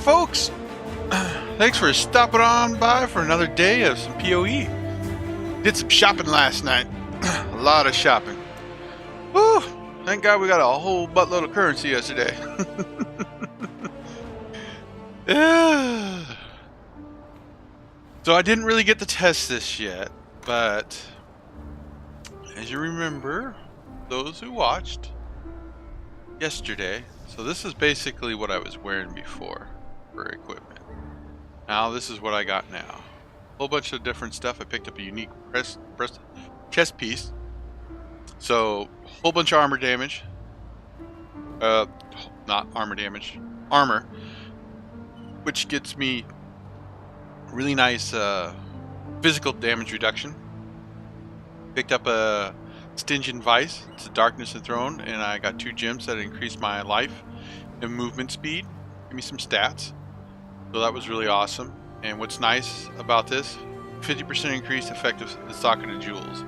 folks. Thanks for stopping on by for another day of some PoE. Did some shopping last night. A lot of shopping. Whew, thank God we got a whole buttload of currency yesterday. So I didn't really get to test this yet, but as you remember, those who watched yesterday, so this is basically what I was wearing before for equipment. Now this is what I got now. A whole bunch of different stuff. I picked up a unique chest piece. So a whole bunch of armor damage. Not armor damage. Armor. Which gets me really nice physical damage reduction. Picked up a Stingent Vice. It's a Darkness Enthroned, and I got 2 gems that increase my life and movement speed. Give me some stats. So that was really awesome. And what's nice about this, 50% increased effective socket of jewels.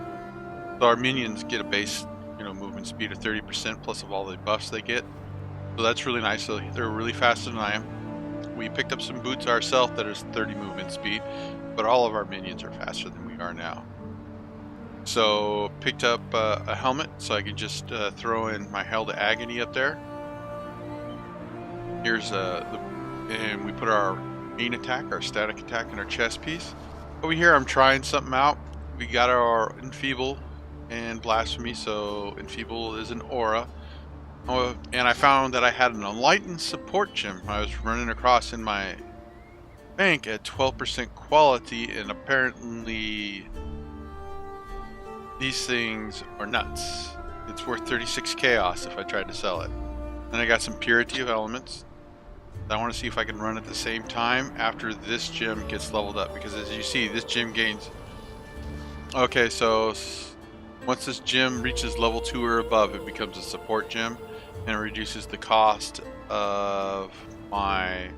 So our minions get a base, movement speed of 30% plus of all the buffs they get. So that's really nice. So they're really faster than I am. We picked up some boots ourselves that is 30 movement speed, but all of our minions are faster than we are now. So picked up a helmet so I can just throw in my Hell to Agony up there. Here's and we put our main attack, our static attack, in our chest piece. Over here I'm trying something out. We got our Enfeeble and Blasphemy. So Enfeeble is an aura. And I found that I had an Enlightened support gem I was running across in my bank at 12% quality, and apparently these things are nuts. It's worth 36 chaos if I tried to sell it. And I got some Purity of Elements. I want to see if I can run at the same time after this gem gets leveled up, because as you see, this gem gains. Okay, so once this gem reaches level 2 or above, it becomes a support gem, and it reduces the cost of my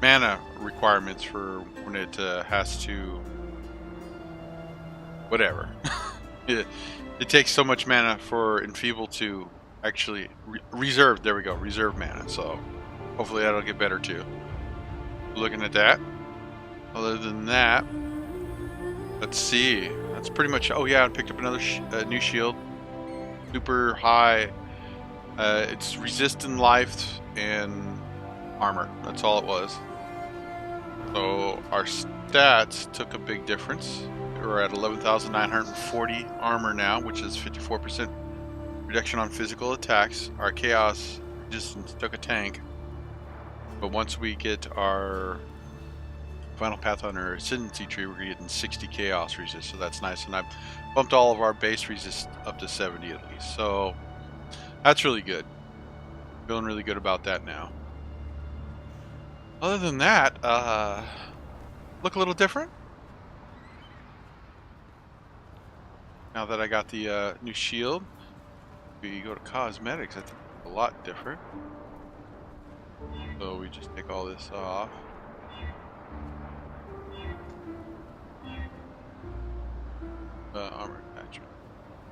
mana requirements for when it has to whatever. it takes so much mana for Enfeeble to actually reserve. There we go, reserve mana. So hopefully that'll get better too. Looking at that. Other than that, let's see. That's pretty much. Oh yeah, I picked up another new shield. Super high. It's resistant life and armor. That's all it was. So our stats took a big difference. We're at 11,940 armor now, which is 54% reduction on physical attacks. Our chaos resistance took a tank. But once we get our final path on our ascendancy tree, we're getting 60 chaos resist, so that's nice. And I've bumped all of our base resist up to 70 at least, so that's really good. Feeling really good about that now. Other than that, look a little different now that I got the new shield. We go to cosmetics, I think it's a lot different. So we just take all this off. Armor attachment.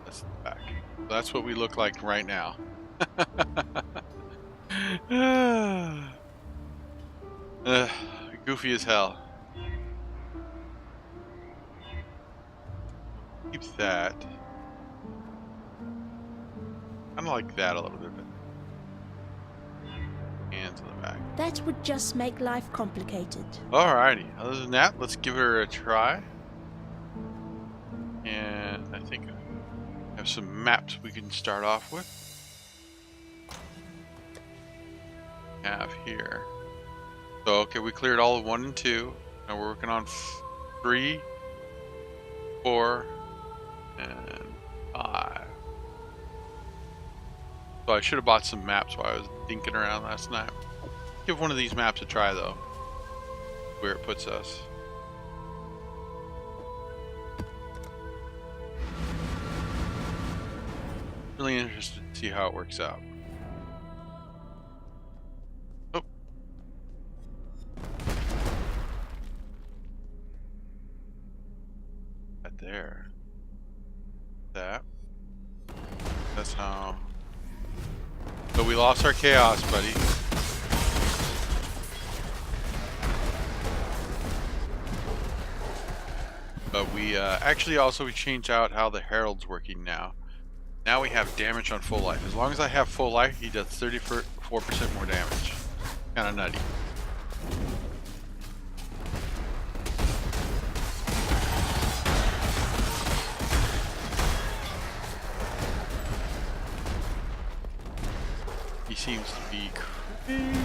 That's the back. That's what we look like right now. Goofy as hell. Keep that. Kind of like that a little bit. Hands on the back. That would just make life complicated. Alrighty. Other than that, let's give her a try. And I think I have some maps we can start off with. Have here. So okay, we cleared all of 1 and 2. Now we're working on 3, 4, and 5. So I should have bought some maps while I was dinking around last night. Give one of these maps a try though. Where it puts us. Really interested to see how it works out. Oh. Right there. That. That's how. So we lost our chaos, buddy. But we actually also we changed out how the Herald's working now. Now we have damage on full life. As long as I have full life, he does 34% more damage. Kind of nutty. He seems to be creepy.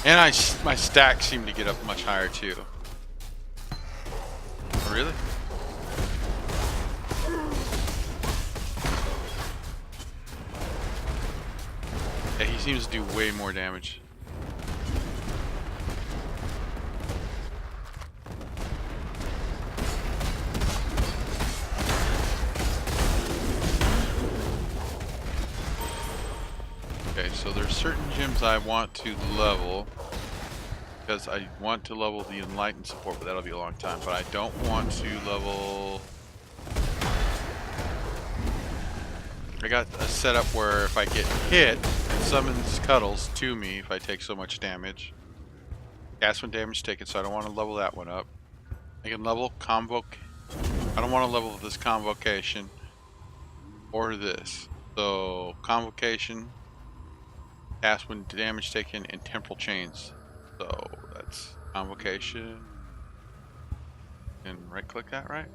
And my stacks seem to get up much higher too. Oh, really? Yeah, he seems to do way more damage. Okay, so there's certain gyms I want to level because I want to level the Enlightened support, but that'll be a long time. But I don't want to level. I got a setup where if I get hit, it summons Cuddles to me if I take so much damage. Cast when damage taken, so I don't want to level that one up. I can level Convoke. I don't want to level this Convocation or this. So Convocation, cast when damage taken, and Temporal Chains. So that's Convocation. And right click that, right?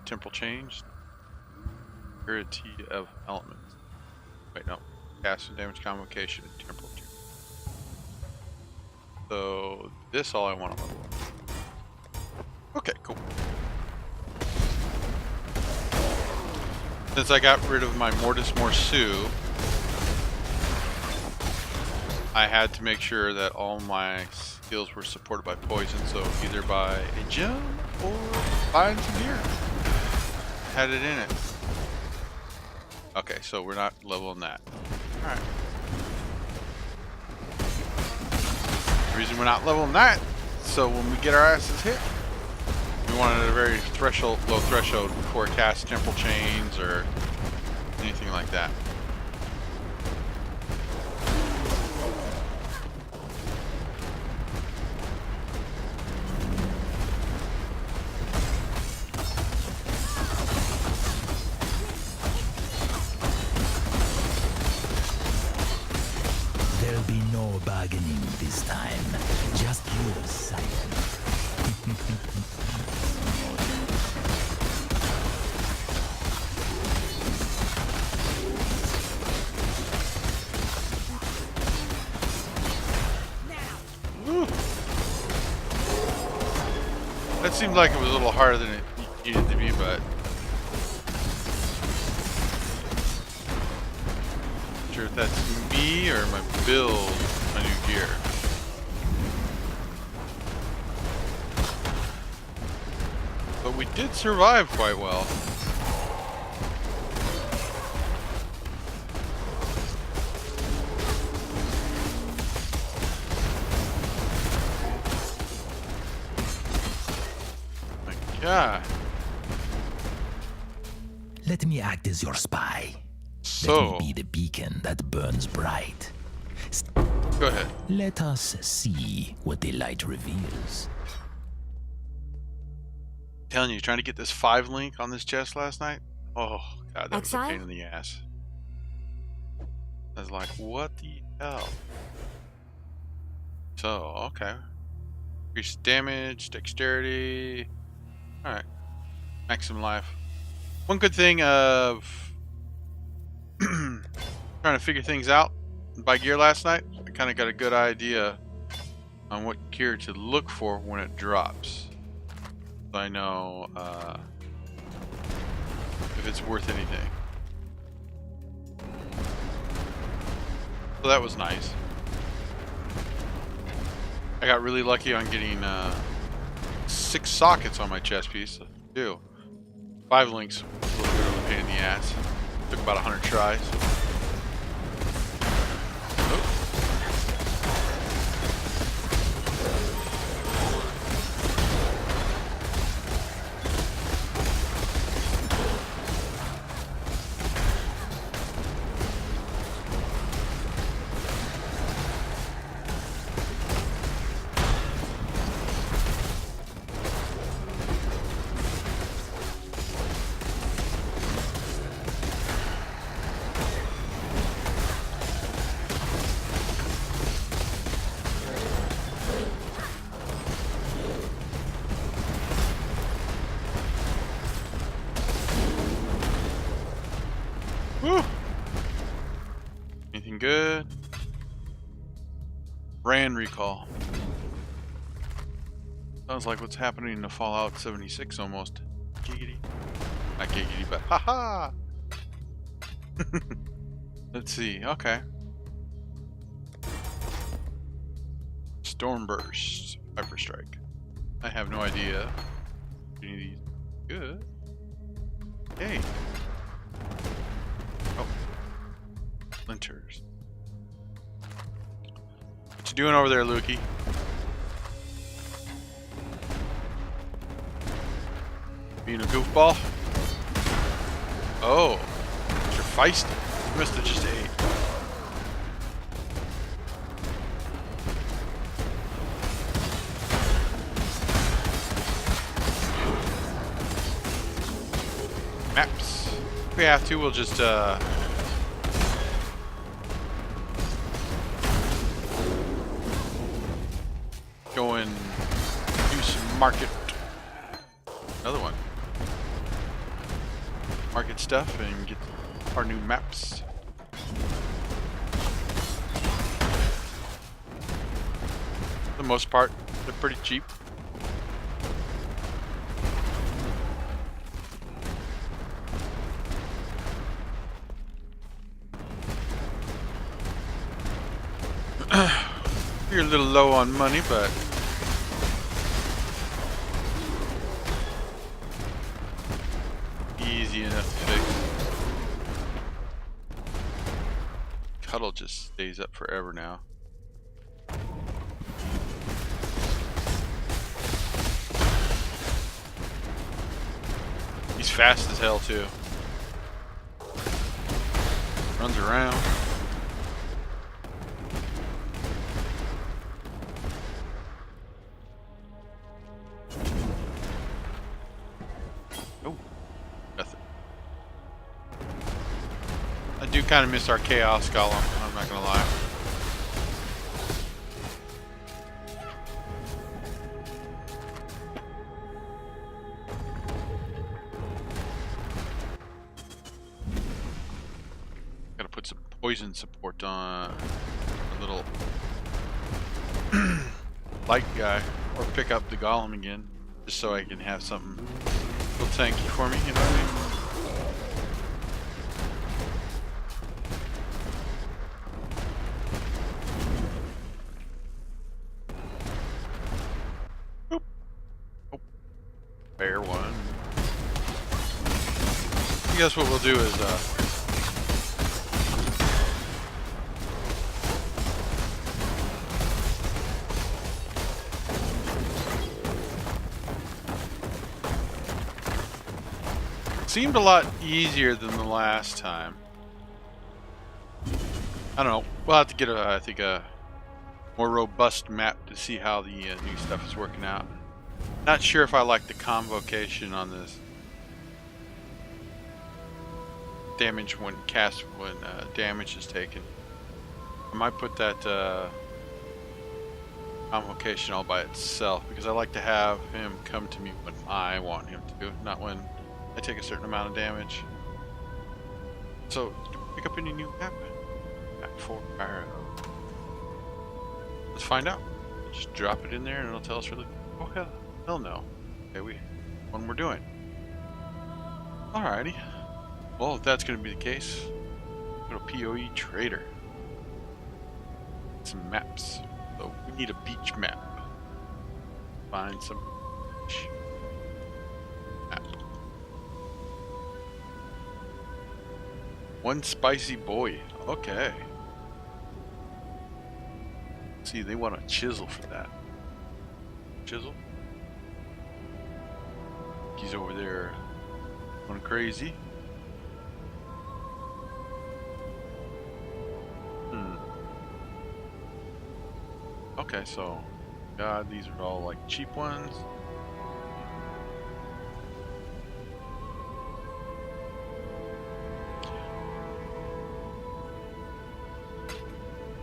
Temporal Chains. Purity of Elements. Wait, no. Cast and damage Convocation and Temporal Chains. So this all I want to level up. Okay, cool. Since I got rid of my Mortis Morsu, I had to make sure that all my skills were supported by poison, so either buy a gem or buying some gear. Had it in it. Okay, so we're not leveling that. Alright. The reason we're not leveling that, so when we get our asses hit, we wanted a very low threshold before it casts Temporal Chains or anything like that. There'll be no bargaining this time. Just pure silence. That seemed like it was a little harder than it needed to be, but not sure if that's me or my build, my new gear. But we did survive quite well. Yeah. Let me act as your spy. So, Let me be the beacon that burns bright. go ahead. Let us see what the light reveals. Telling you, trying to get this 5 link on this chest last night. Oh god, that was a Exile? pain in the ass. I was like, what the hell? So, okay. Increase damage, dexterity. Alright. Maximum life. One good thing of trying to figure things out by gear last night, I kind of got a good idea on what gear to look for when it drops. So I know if it's worth anything. So that was nice. I got really lucky on getting 6 sockets on my chest piece. 2. 5 links was a little bit of a pain in the ass. Took about 100 tries. Anything good? Brand recall. Sounds like what's happening in the Fallout 76 almost. Giggity. Not giggity, but haha! Let's see. Okay. Stormburst. Hyper Strike. I have no idea. Any of these good. Hey. Oh. Splinters. What you doing over there, Lukey? Being a goofball? Oh. You're feisty. You must have just ate. Maps. If we have to, we'll just go and do some market. Another one. Market stuff and get our new maps. For the most part, they're pretty cheap. You're a little low on money, but easy enough to fix. Cuddle just stays up forever now. He's fast as hell too. Runs around. I do kind of miss our Chaos Golem, I'm not gonna lie. Gotta put some poison support on a little light guy, or pick up the Golem again, just so I can have something a little tanky for me, you know what I mean? Fair one. I guess what we'll do is seemed a lot easier than the last time. I don't know. We'll have to get I think a more robust map to see how the new stuff is working out. Not sure if I like the convocation on this. Damage when damage is taken. I might put that convocation all by itself because I like to have him come to me when I want him to, not when I take a certain amount of damage. So, did we pick up any new map? Map 4 Arrow. Let's find out. Just drop it in there and it'll tell us really. Oh hell no. Okay, one we're doing. Alrighty. Well, if that's going to be the case, go to PoE Trader. Some maps. So we need a beach map. Find some beach map. One spicy boy. Okay. See, they want a chisel for that. Chisel. He's over there going crazy. Okay, so God, these are all like cheap ones.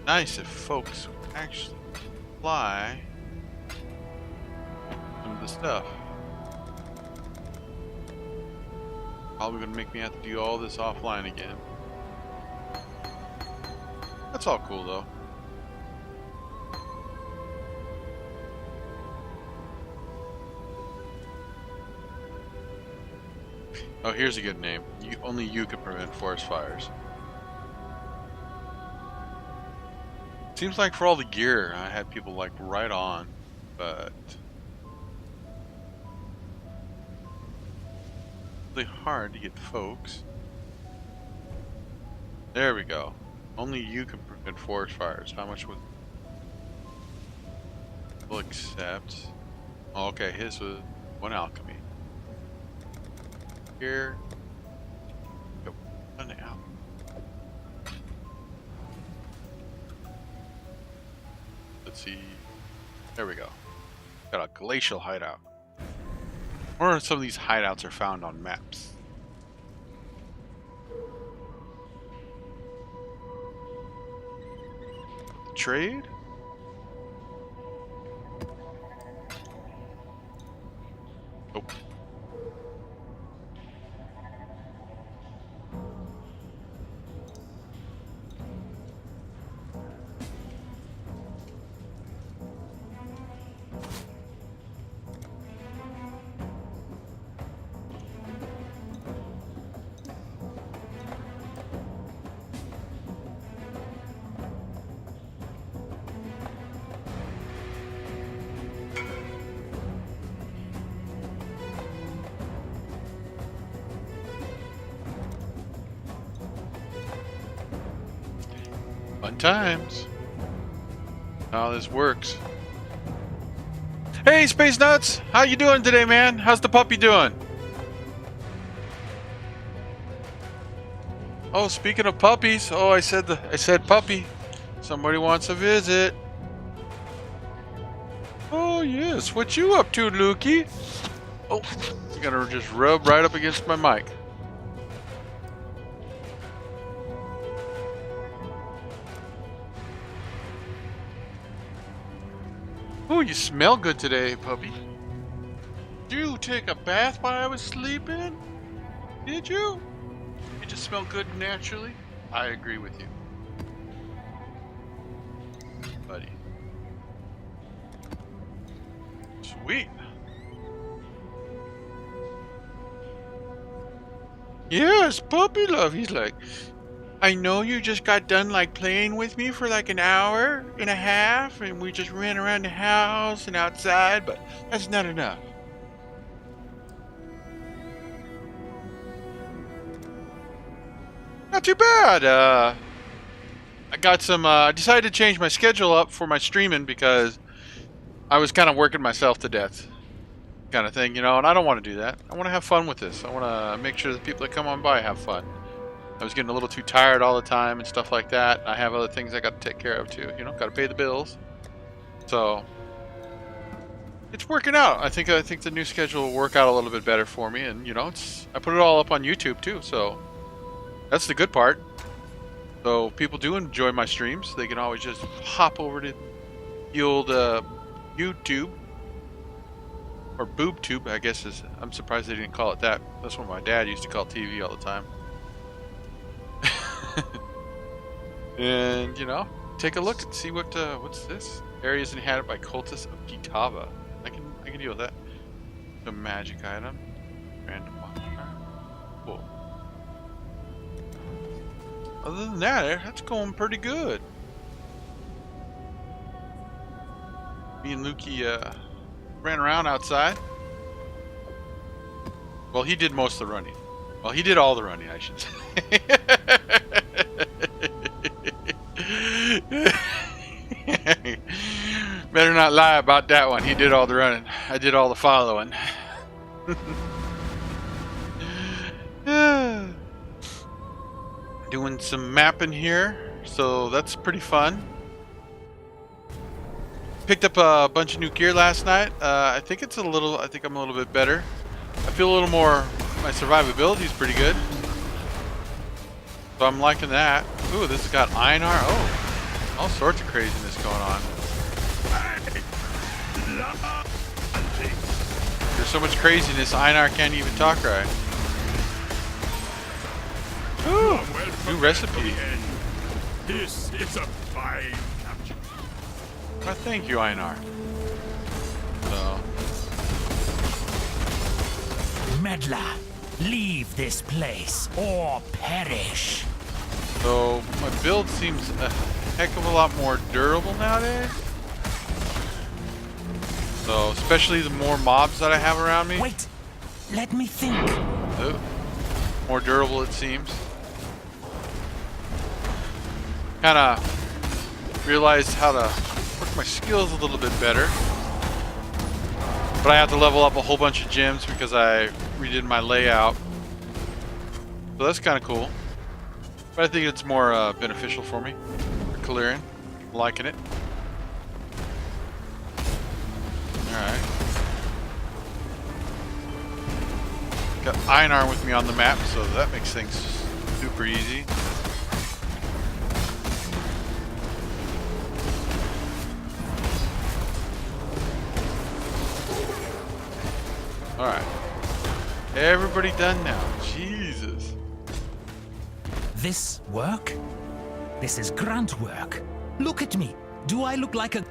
Nice if folks would actually fly some of the stuff. Probably gonna make me have to do all this offline again. That's all cool though. Oh, here's a good name. Only you can prevent forest fires. Seems like for all the gear, I had people like right on, but really hard to get folks. There we go. Only you can prevent forest fires. How much would we'll accept? Oh, okay, his was 1 alchemy. Here. Go. 1 alchemy. Let's see. There we go. Got a glacial hideout. Where some of these hideouts are found on maps. Trade? Nope. Fun times. How this works. Hey, Space Nuts! How you doing today, man? How's the puppy doing? Oh, speaking of puppies, oh, I said puppy. Somebody wants a visit. Oh yes, what you up to, Lukey? Oh, you gotta just rub right up against my mic. Oh, you smell good today, puppy. Did you take a bath while I was sleeping? Did you? You just smell good naturally? I agree with you, buddy. Sweet. Yes, puppy love. He's like, I know you just got done like playing with me for like an hour and a half and we just ran around the house and outside, but that's not enough. Not too bad. I got some, I decided to change my schedule up for my streaming because I was kind of working myself to death kind of thing, you know, and I don't want to do that. I want to have fun with this. I want to make sure the people that come on by have fun. I was getting a little too tired all the time and stuff like that. I have other things I got to take care of too, you know, got to pay the bills. So it's working out. I think the new schedule will work out a little bit better for me, and you know, I put it all up on YouTube too, so that's the good part. So people do enjoy my streams. They can always just hop over to the old YouTube or BoobTube, I guess is. I'm surprised they didn't call it that. That's what my dad used to call TV all the time. And you know, take a look and see what's this. Areas inhabited by cultists of Gitava. I can deal with that. The magic item. Random modifier. Cool. Other than that, that's going pretty good. Me and Lukey ran around outside. Well, he did most of the running. Well, he did all the running, I should say. Better not lie about that one. He did all the running. I did all the following. Doing some mapping here, so that's pretty fun. Picked up a bunch of new gear last night. I think I'm a little bit better. I feel a little more. My survivability is pretty good, so I'm liking that. Ooh, this has got Einar. Oh, all sorts of craziness going on. There's so much craziness, Einar can't even talk right. Ooh, new recipe. This is a fine capture. Oh, thank you, Einar. So, Meddler, leave this place or perish. so my build seems a heck of a lot more durable nowadays. So, especially the more mobs that I have around me. Wait, let me think. Oh, more durable it seems. Kind of realized how to work my skills a little bit better. But I have to level up a whole bunch of gems because I redid my layout. So that's kind of cool. But I think it's more beneficial for me. For clearing. Liking it. Alright. Got Einar with me on the map, so that makes things super easy. Alright. Everybody done now. Jesus. This work? This is grunt work. Look at me. Do I look like a...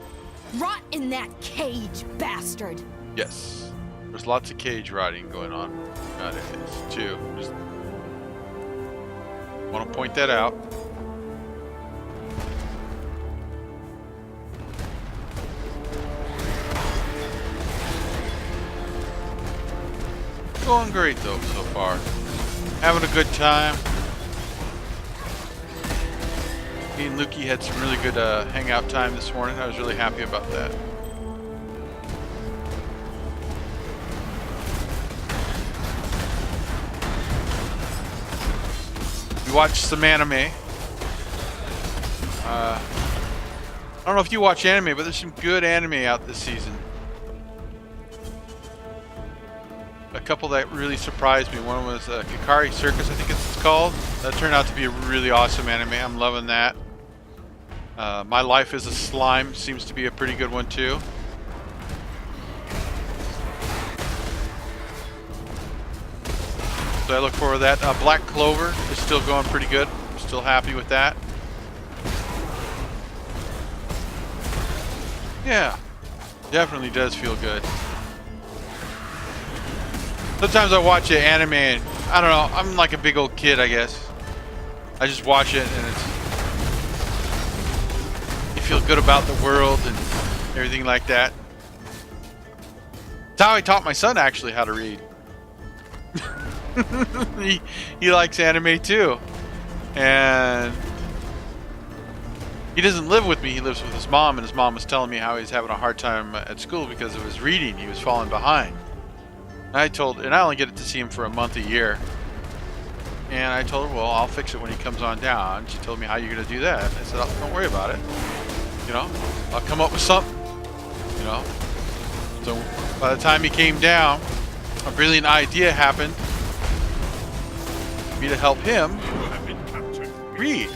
Rot in that cage, bastard! Yes. There's lots of cage riding going on nowadays, too. Just want to point that out. Going great though so far. Having a good time. Me and Lukey had some really good hangout time this morning. I was really happy about that. We watched some anime. I don't know if you watch anime, but there's some good anime out this season. A couple that really surprised me. One was Kikari Circus, I think it's called. That turned out to be a really awesome anime. I'm loving that. My Life is a Slime seems to be a pretty good one too. So I look forward to that. Black Clover is still going pretty good. I'm still happy with that. Yeah, definitely does feel good. Sometimes I watch an anime and I don't know, I'm like a big old kid, I guess. I just watch it and it's, you feel good about the world and everything like that. That's how I taught my son actually how to read. he likes anime too. And he doesn't live with me, he lives with his mom, and his mom was telling me how he's having a hard time at school because of his reading. He was falling behind. And I only get to see him for a month a year. And I told her, well, I'll fix it when he comes on down. And she told me, how are you going to do that? I said, oh, don't worry about it. You know, I'll come up with something. You know. So by the time he came down, a brilliant idea happened for me to help him read.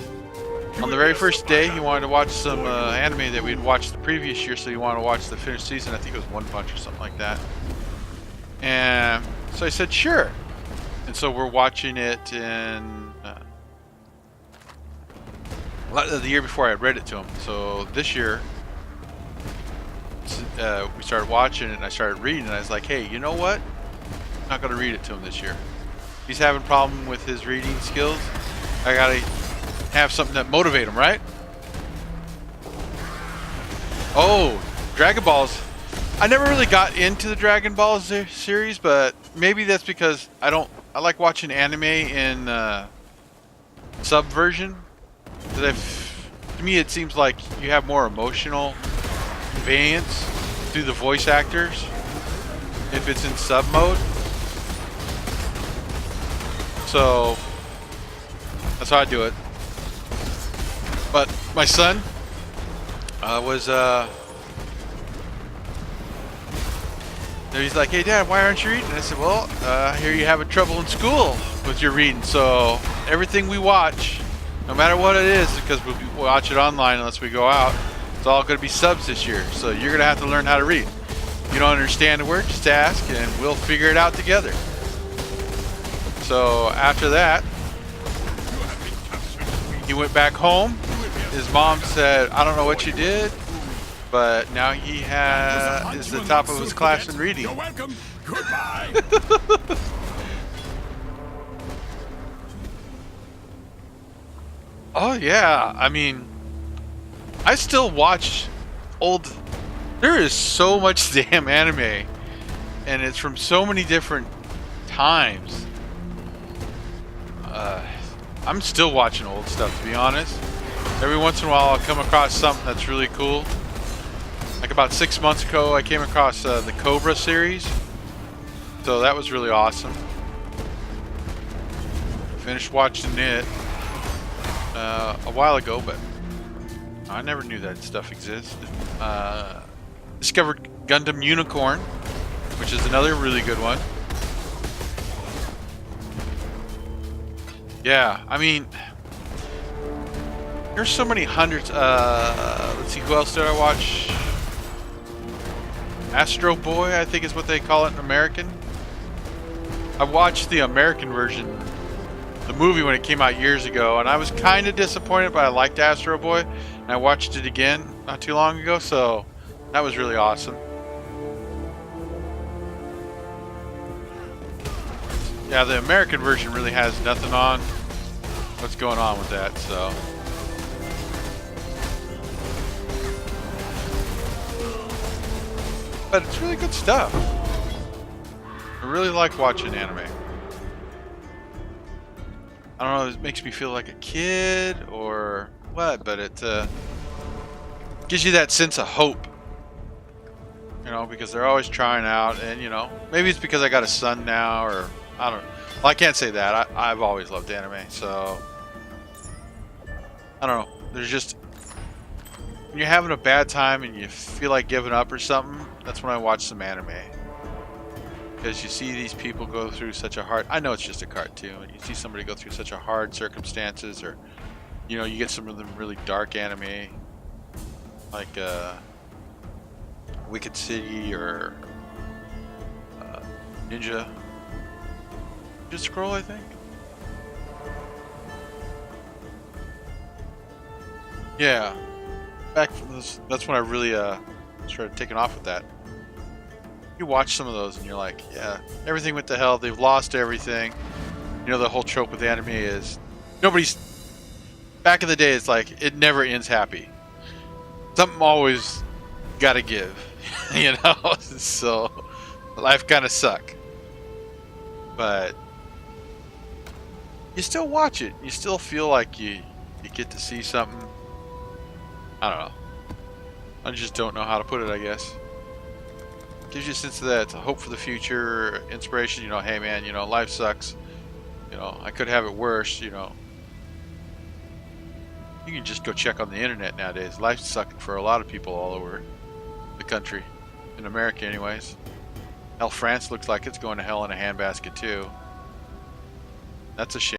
On the very first day, he wanted to watch some anime that we had watched the previous year, so he wanted to watch the finished season. I think it was One Punch or something like that. And so I said, sure. And so we're watching it in the year before I had read it to him. So this year, we started watching it and I started reading and I was like, hey, you know what? I'm not going to read it to him this year. He's having a problem with his reading skills. I got to have something that motivate him, right? Oh, Dragon Balls. I never really got into the Dragon Ball series, but maybe that's because I like watching anime in sub version. To me, it seems like you have more emotional conveyance through the voice actors if it's in sub mode. So that's how I do it. But my son was he's like, hey Dad, why aren't you reading? And I said, well, I hear you having trouble in school with your reading, so everything we watch, no matter what it is, because we watch it online unless we go out, it's all going to be subs this year, so you're going to have to learn how to read. If you don't understand a word, just ask and we'll figure it out together. So after that, he went back home his mom said, "I don't know what you did, but now he is the top of his class in reading." You're welcome. Goodbye. Oh yeah, I mean, I still watch old. There is so much damn anime, and it's from so many different times. I'm still watching old stuff, to be honest. Every once in a while, I'll come across something that's really cool. Like about 6 months ago, I came across the Cobra series, so that was really awesome. Finished watching it a while ago, but I never knew that stuff existed. Discovered Gundam Unicorn, which is another really good one. Yeah, I mean, there's so many hundreds. Let's see, who else did I watch? Astro Boy, I think is what they call it in American. I watched the American version, the movie, when it came out years ago, and I was kind of disappointed, but I liked Astro Boy, and I watched it again not too long ago, so that was really awesome. Yeah, the American version really has nothing on what's going on with that, so. But it's really good stuff. I really like watching anime. I don't know, it makes me feel like a kid or what, but it gives you that sense of hope. You know, because they're always trying out, and you know, maybe it's because I got a son now, or I don't know. Well, I can't say that. I've always loved anime, so I don't know. There's just, when you're having a bad time and you feel like giving up or something, that's when I watch some anime. Because you see these people go through such a hard, I know it's just a cartoon, and you see somebody go through such a hard circumstances, or you know, you get some of them really dark anime, like Wicked City or Ninja Scroll, I think. Yeah, back from this, that's when I really started taking off with that. You watch some of those and you're like, yeah, everything went to hell. They've lost everything. You know, the whole trope with anime is nobody's. Back in the day, it's like it never ends happy. Something always got to give, you know. So life kind of suck, but you still watch it. You still feel like you get to see something. I don't know. I just don't know how to put it, I guess. Gives you a sense of that hope for the future, inspiration. You know, hey man, you know, life sucks. You know, I could have it worse. You know, you can just go check on the internet nowadays. Life's sucking for a lot of people all over the country, in America, anyways. Hell, France looks like it's going to hell in a handbasket too. That's a shame.